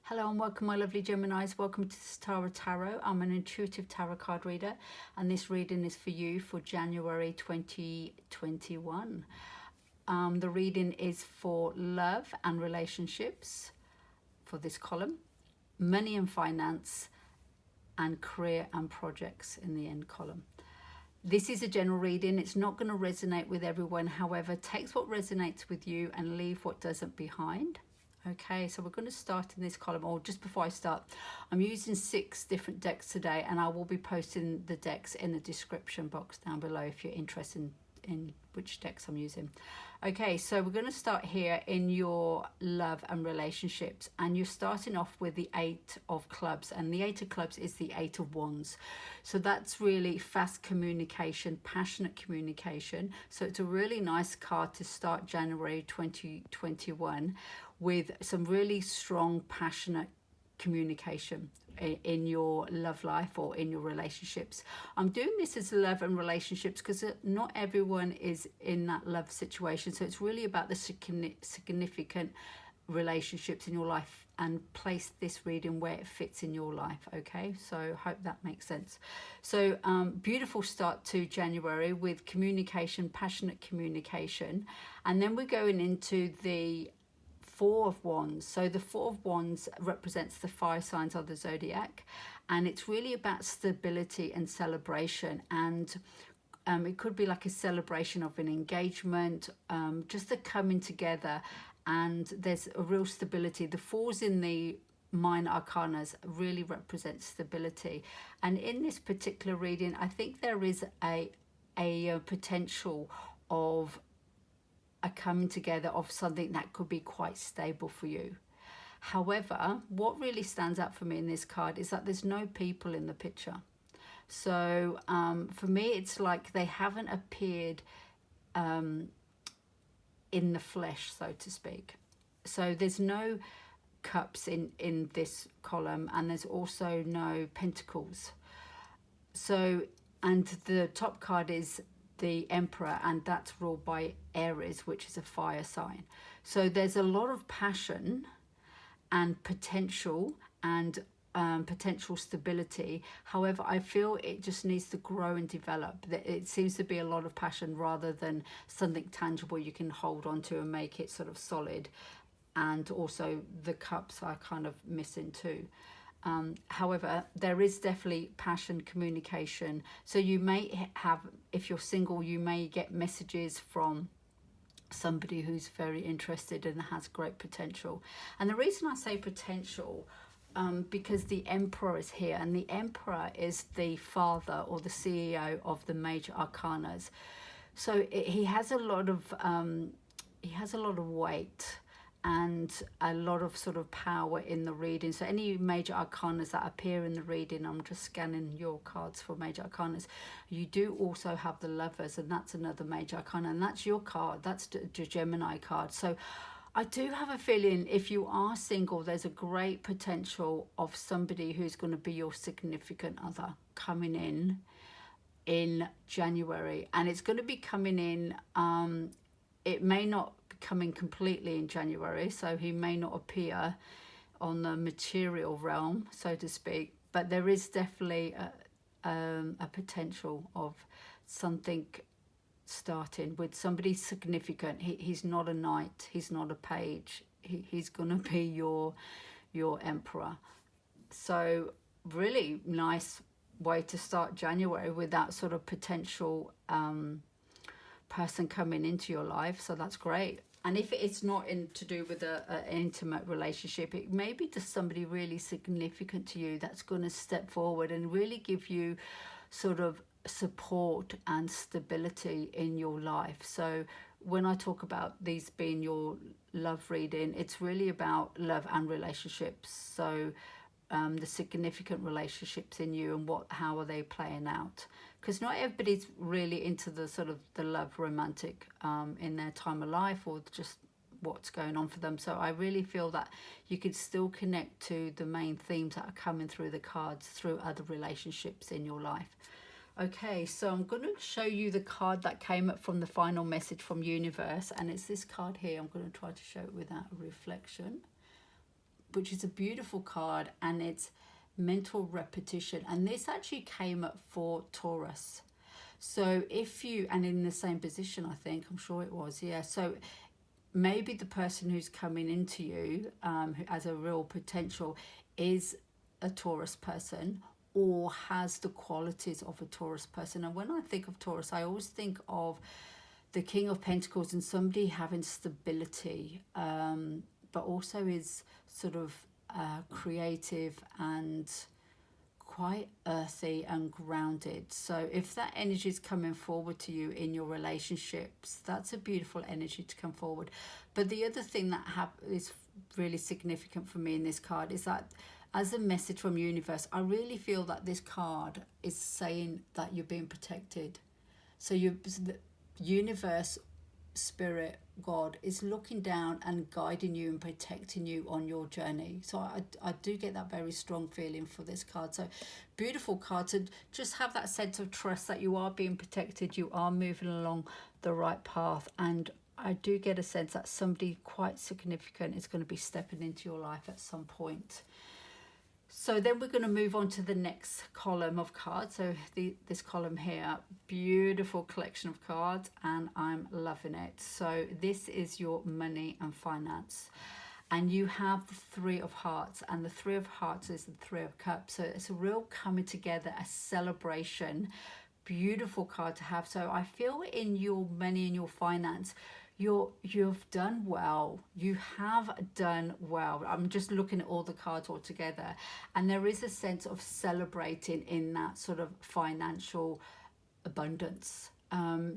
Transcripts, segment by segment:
Hello and welcome, my lovely Geminis. Welcome to Sitaara Tarot. I'm an intuitive tarot card reader, and this reading is for you for January 2021. The reading is for love and relationships for this column, money and finance, and career and projects in the end column. This is a general reading. It's not going to resonate with everyone. However, take what resonates with you and leave what doesn't behind. Okay, so we're going to start in this column, or just before I start, I'm using 6 different decks today, and I will be posting the decks in the description box down below if you're interested in which decks I'm using. Okay, so we're going to start here in your love and relationships, and you're starting off with the 8 of clubs, and the 8 of clubs is the 8 of wands. So that's really fast communication, passionate communication. So it's a really nice card to start January 2021 with some really strong, passionate communication in your love life or in your relationships. I'm doing this as love and relationships because not everyone is in that love situation. So it's really about the significant relationships in your life, and place this reading where it fits in your life. Okay, so hope that makes sense. So beautiful start to January with communication, passionate communication, and then we're going into the 4 of Wands. So the 4 of Wands represents the fire signs of the zodiac, and it's really about stability and celebration. And it could be like a celebration of an engagement, just the coming together, and there's a real stability. The 4s in the minor arcanas really represent stability, and in this particular reading I think there is a potential of a coming together of something that could be quite stable for you. However, what really stands out for me in this card is that there's no people in the picture. So for me, it's like they haven't appeared in the flesh, so to speak. So there's no cups in this column, and there's also no pentacles. So, and the top card is the Emperor, and that's ruled by Aries, which is a fire sign. So there's a lot of passion and potential, and potential stability. However, I feel it just needs to grow and develop. It seems to be a lot of passion rather than something tangible you can hold on to and make it sort of solid. And also the cups are kind of missing too. However, there is definitely passion, communication. So you may have, if you're single, you may get messages from somebody who's very interested and has great potential. And the reason I say potential, because the Emperor is here, and the Emperor is the father or the CEO of the major arcanas. So he has a lot of weight and a lot of sort of power in the reading. So any major arcanas that appear in the reading, I'm just scanning your cards for major arcanas, you do also have the Lovers, and that's another major arcana, and that's your card, that's the Gemini card. So I do have a feeling if you are single, there's a great potential of somebody who's going to be your significant other coming in January, and it's going to be coming in, it may not coming completely in January, so he may not appear on the material realm, so to speak, but there is definitely a potential of something starting with somebody significant. He's not a knight, he's not a page, he's gonna be your Emperor. So really nice way to start January with that sort of potential person coming into your life. So that's great. And if it's not to do with an intimate relationship, it may be just somebody really significant to you that's going to step forward and really give you sort of support and stability in your life. So when I talk about these being your love reading, it's really about love and relationships. So the significant relationships in you, and how are they playing out, because not everybody's really into the sort of the love romantic in their time of life, or just what's going on for them. So I really feel that you could still connect to the main themes that are coming through the cards through other relationships in your life. Okay, so I'm going to show you the card that came up from the final message from universe, and it's this card here. I'm going to try to show it without a reflection. which is a beautiful card, and it's mental repetition. And this actually came up for Taurus. So if you, and in the same position, I think, I'm sure it was, yeah. So maybe the person who's coming into you who as a real potential is a Taurus person, or has the qualities of a Taurus person. And when I think of Taurus, I always think of the King of Pentacles and somebody having stability, but also is sort of creative and quite earthy and grounded. So if that energy is coming forward to you in your relationships, that's a beautiful energy to come forward. But the other thing that is really significant for me in this card is that as a message from universe, I really feel that this card is saying that you're being protected. So the universe, spirit, God is looking down and guiding you and protecting you on your journey. So I do get that very strong feeling for this card. So beautiful card to just have that sense of trust that you are being protected, you are moving along the right path. And I do get a sense that somebody quite significant is going to be stepping into your life at some point. So then we're going to move on to the next column of cards. So this column here, beautiful collection of cards, and I'm loving it. So this is your money and finance. And you have the Three of Hearts, and the Three of Hearts is the Three of Cups. So it's a real coming together, a celebration. Beautiful card to have. So I feel in your money and your finance, you've done well. You have done well. I'm just looking at all the cards all together, and there is a sense of celebrating in that sort of financial abundance.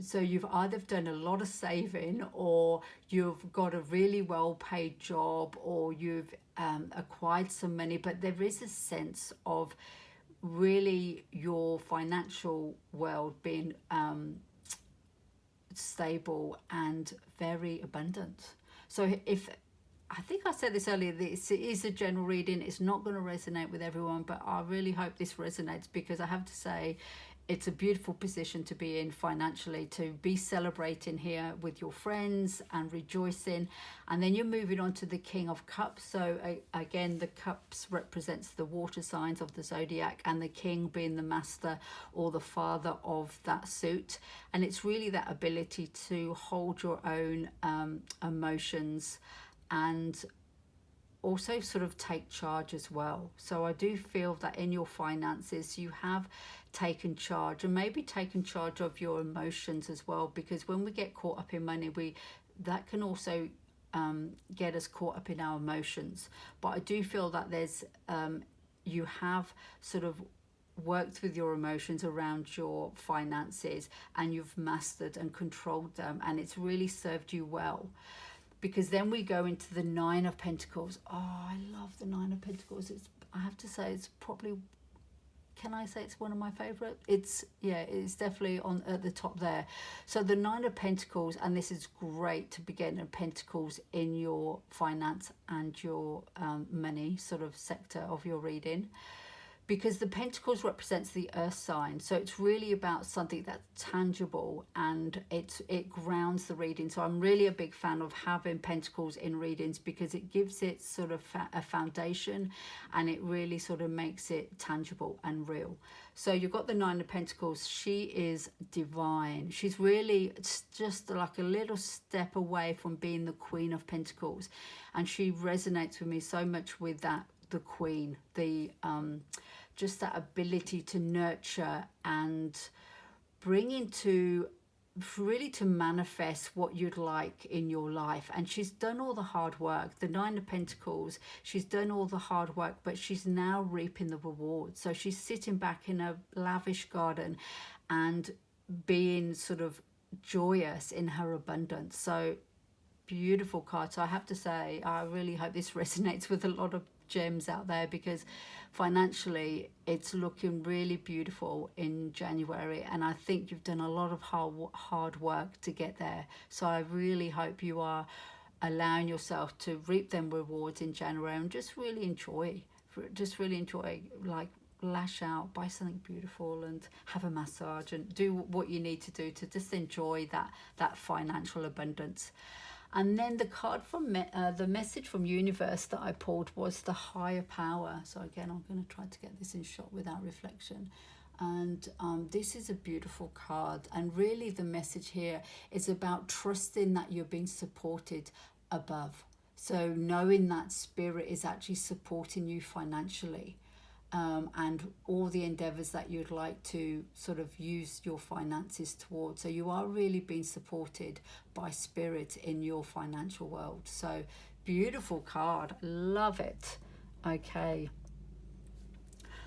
So you've either done a lot of saving, or you've got a really well paid job, or you've acquired some money, but there is a sense of really your financial world being stable and very abundant. So if I think I said this earlier, this is a general reading, it's not going to resonate with everyone, but I really hope this resonates, because I have to say it's a beautiful position to be in financially, to be celebrating here with your friends and rejoicing. And then you're moving on to the King of Cups. So again, the cups represents the water signs of the zodiac, and the king being the master or the father of that suit. And it's really that ability to hold your own emotions and also sort of take charge as well. So I do feel that in your finances you have taken charge, and maybe taken charge of your emotions as well, because when we get caught up in money, that can also get us caught up in our emotions. But I do feel that there's you have sort of worked with your emotions around your finances, and you've mastered and controlled them, and it's really served you well. Because then we go into the Nine of Pentacles. Oh, I love the Nine of Pentacles. I have to say it's probably, can I say it's one of my favourite? It's definitely at the top there. So the Nine of Pentacles, and this is great to begin a Pentacles in your finance and your money sort of sector of your reading. Because the Pentacles represents the earth sign, so it's really about something that's tangible, and it grounds the reading. So I'm really a big fan of having Pentacles in readings, because it gives it sort of a foundation, and it really sort of makes it tangible and real. So you've got the Nine of Pentacles. She is divine. She's really just like a little step away from being the Queen of Pentacles, and she resonates with me so much with that, the Queen, just that ability to nurture and bring into, really to manifest what you'd like in your life. And she's done all the hard work. The Nine of Pentacles, she's done all the hard work, but she's now reaping the rewards. So she's sitting back in a lavish garden and being sort of joyous in her abundance. So beautiful card. So I have to say, I really hope this resonates with a lot of gems out there, because financially it's looking really beautiful in January, and I think you've done a lot of hard work to get there. So I really hope you are allowing yourself to reap them rewards in January, and just really enjoy, like lash out, buy something beautiful and have a massage and do what you need to do to just enjoy that financial abundance. And then the card from the message from universe that I pulled was the higher power. So again, I'm going to try to get this in shot without reflection. And this is a beautiful card. And really the message here is about trusting that you're being supported above. So knowing that spirit is actually supporting you financially. And all the endeavors that you'd like to sort of use your finances towards. So you are really being supported by spirit in your financial world. So beautiful card, love it. Okay,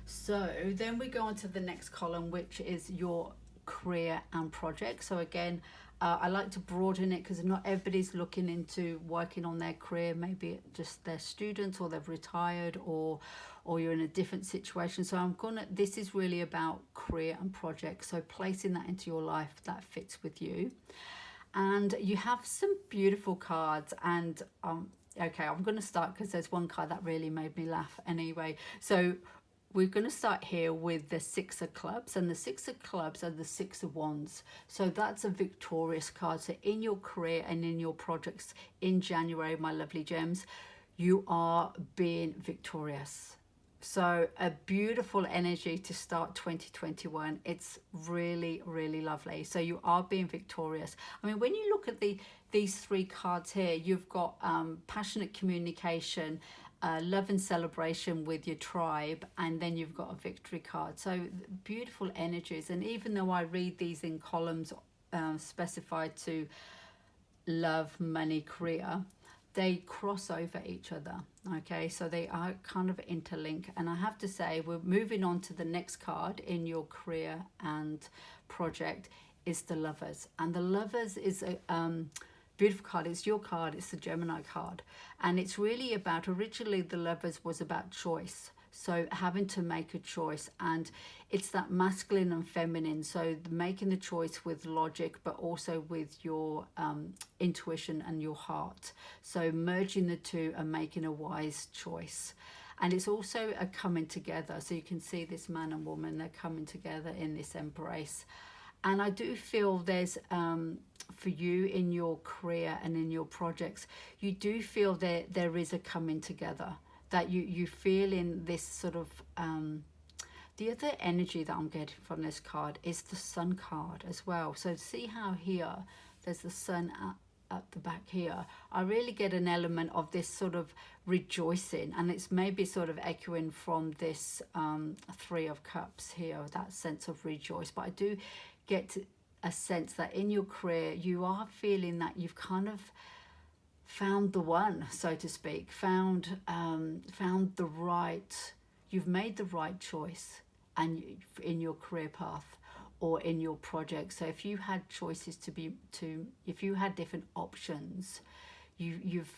so then we go on to the next column, which is your career and project. So again, I like to broaden it because not everybody's looking into working on their career. Maybe just they're students or they've retired or you're in a different situation. So this is really about career and projects. So placing that into your life that fits with you. And you have some beautiful cards. And okay, I'm going to start because there's one card that really made me laugh anyway. So we're going to start here with the Six of Clubs, and the Six of Clubs are the Six of Wands. So that's a victorious card. So in your career and in your projects in January, my lovely gems, you are being victorious. So a beautiful energy to start 2021. It's really, really lovely. So you are being victorious. I mean, when you look at these three cards here, you've got passionate communication, love and celebration with your tribe, and then you've got a victory card. So beautiful energies. And even though I read these in columns specified to love, money, career, they cross over each other. Okay, so they are kind of interlinked. And I have to say, we're moving on to the next card in your career and project is the Lovers. And the Lovers is a beautiful card. It's your card. It's the Gemini card. And it's really about, originally the Lovers was about choice. So having to make a choice, and it's that masculine and feminine. So making the choice with logic, but also with your intuition and your heart. So merging the two and making a wise choice. And it's also a coming together. So you can see this man and woman, they're coming together in this embrace. And I do feel there's, for you in your career and in your projects, you do feel that there is a coming together, that you feel in this sort of, the other energy that I'm getting from this card is the Sun card as well. So see how here, there's the Sun at the back here. I really get an element of this sort of rejoicing, and it's maybe sort of echoing from this Three of Cups here, that sense of rejoice. But I do get a sense that in your career you are feeling that you've kind of found the one, so to speak, found the right, you've made the right choice and in your career path or in your project. So if you had choices if you had different options, you've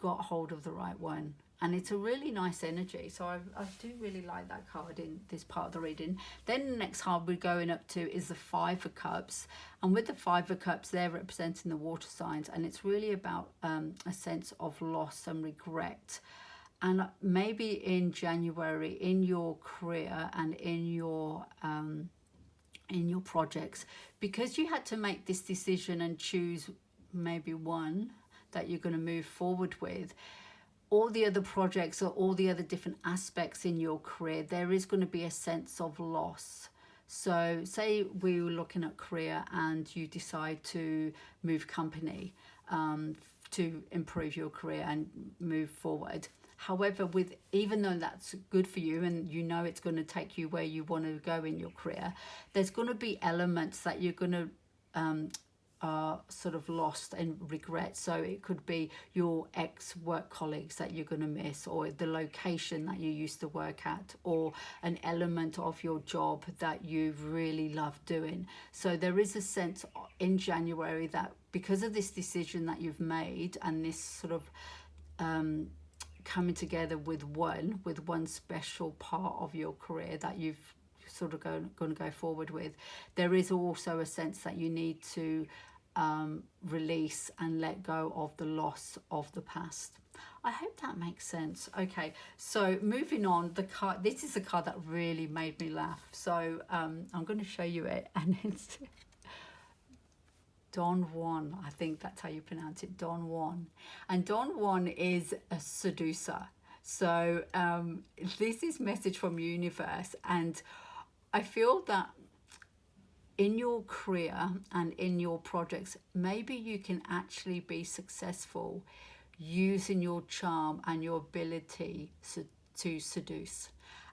got hold of the right one. And it's a really nice energy. So I do really like that card in this part of the reading. Then the next card we're going up to is the Five of Cups. And with the Five of Cups, they're representing the water signs. And it's really about a sense of loss and regret. And maybe in January, in your career and in your projects, because you had to make this decision and choose maybe one that you're going to move forward with, all the other projects or all the other different aspects in your career, there is going to be a sense of loss. So say we were looking at career and you decide to move company to improve your career and move forward. However, even though that's good for you and you know it's going to take you where you want to go in your career, there's going to be elements that you're going to are sort of lost and regret. So it could be your ex-work colleagues that you're going to miss, or the location that you used to work at, or an element of your job that you really love doing. So there is a sense in January that because of this decision that you've made and this sort of coming together with one special part of your career that you've sort of going to go forward with, there is also a sense that you need to release and let go of the loss of the past. I hope that makes sense. Okay, so moving on, the card, this is a card that really made me laugh. So I'm going to show you it, and it's Don Juan, I think that's how you pronounce it, Don Juan. And Don Juan is a seducer. So this is message from universe, and I feel that in your career and in your projects, maybe you can actually be successful using your charm and your ability to seduce.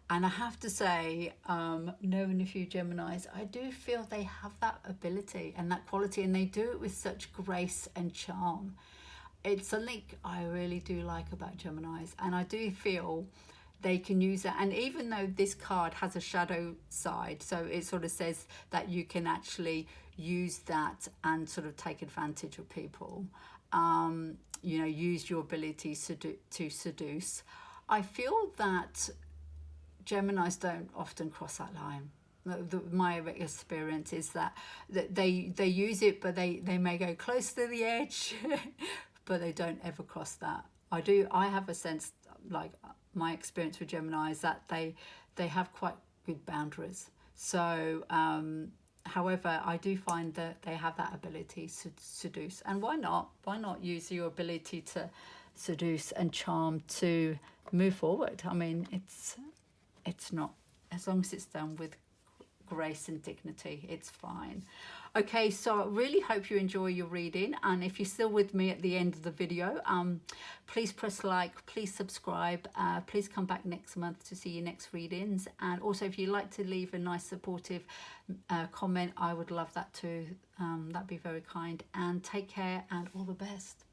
And I have to say, knowing a few Geminis, I do feel they have that ability and that quality, and they do it with such grace and charm. It's something I really do like about Geminis, and I do feel they can use it. And even though this card has a shadow side, so it sort of says that you can actually use that and sort of take advantage of people, you know, use your ability to seduce. I feel that Geminis don't often cross that line. My experience is that they use it, but they may go close to the edge, but they don't ever cross that. I have a sense, like my experience with Gemini, is that they have quite good boundaries. So however, I do find that they have that ability to seduce, and why not use your ability to seduce and charm to move forward? I mean, it's not, as long as it's done with grace and dignity, it's fine. Okay, so I really hope you enjoy your reading, and if you're still with me at the end of the video, please press like, please subscribe, please come back next month to see your next readings, and also if you'd like to leave a nice supportive comment, I would love that too. That'd be very kind, and take care and all the best.